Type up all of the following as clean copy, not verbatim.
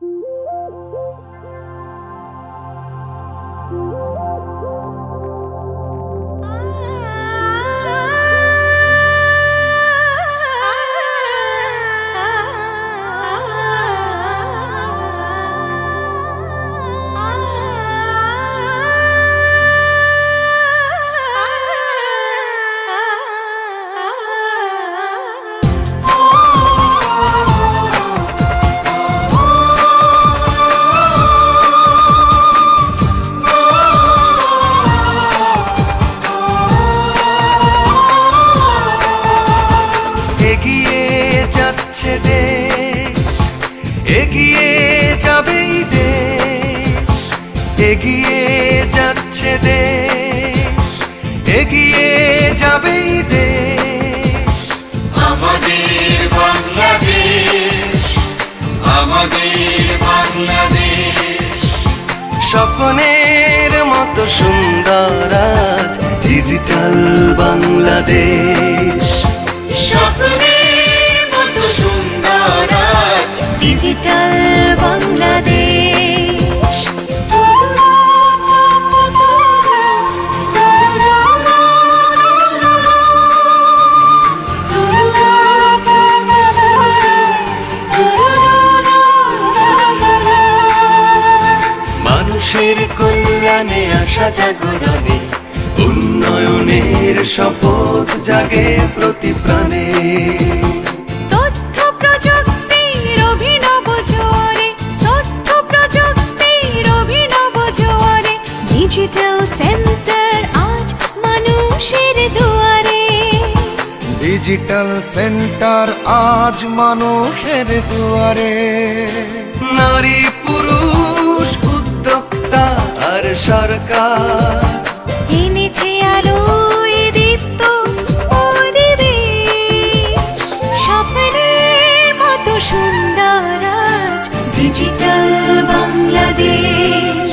এগিয়ে যাচ্ছে দেশ, এগিয়ে যাবেই দেশ, এগিয়ে যাচ্ছে দেশ, এগিয়ে যাবেই দেশ। আমাদের বাংলাদেশ, আমাদের বাংলাদেশ। স্বপ্নের মতো সুন্দর আজ ডিজিটাল বাংলাদেশ। স্বপ্নের মতো সুন্দর আজ ডিজিটাল বাংলাদেশ। মানুষের কল্যাণে আসা জাগরণে উন্নয়নের শপথ জাগে প্রতি প্রাণে। তথ্য প্রযুক্তির অভিনব জোয়ারে, তথ্য প্রযুক্তির অভিনব জোয়ারে, ডিজিটাল সেন্টার আজ মানুষের দুয়ারে। ডিজিটাল সেন্টার আজ মানুষের দুয়ারে। নারী পুরুষ উদ্যোক্তা আর সরকার এনেছে আলোয় দীপ্ত পরিবেশ। স্বপ্নের মতো সুন্দর আজ ডিজিটাল বাংলাদেশ।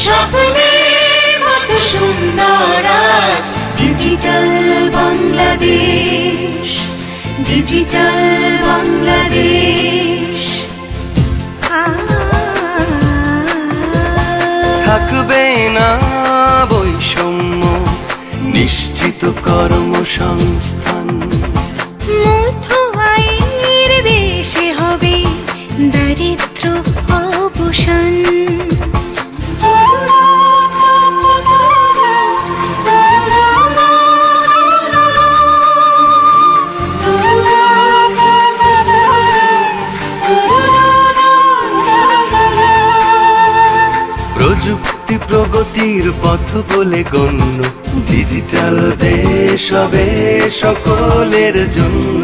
স্বপ্নের মতো সুন্দর আজ ডিজিটাল বাংলাদেশ। ডিজিটাল বাংলাদেশ। থাকবে না বৈষম্য, নিশ্চিত কর্মসংস্থান। মধ্য আয়ের দেশে হবে দারিদ্র অবসান। প্রযুক্তি প্রগতির পথ বলে গণ্য, ডিজিটাল দেশ হবে সকলের জন্য।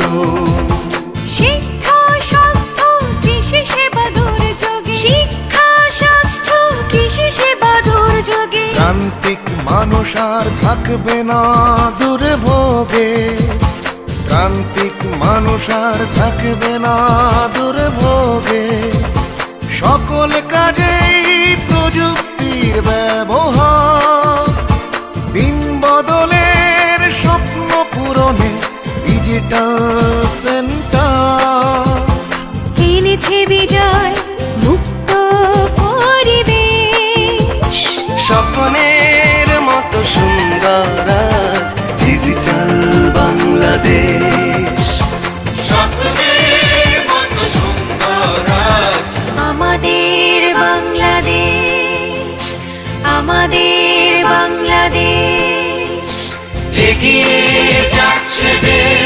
শিক্ষা স্বাস্থ্য কৃষি সেবা দুর্যোগে, শিক্ষা স্বাস্থ্য কৃষি সেবা দুর্যোগে। প্রান্তিক মানুষ আর থাকবে না দুর্ভোগে। প্রান্তিক মানুষ আর থাকবে না দুর্ভোগে। সকল কাজেই প্রযুক্তির ব্যবহার, দিন বদলের স্বপ্ন পূরণে ডিজিটাল সেন্টার এনেছে বিজয় মুক্ত পরিবেশ। স্বপ্নের মতো সুন্দর আজ ডিজিটাল বাংলাদেশ। স্বপ্নের মতো সুন্দর আজ আমাদের বাংলাদেশ, আমাদের বাংলাদেশ। এগিয়ে যাচ্ছে দেশ।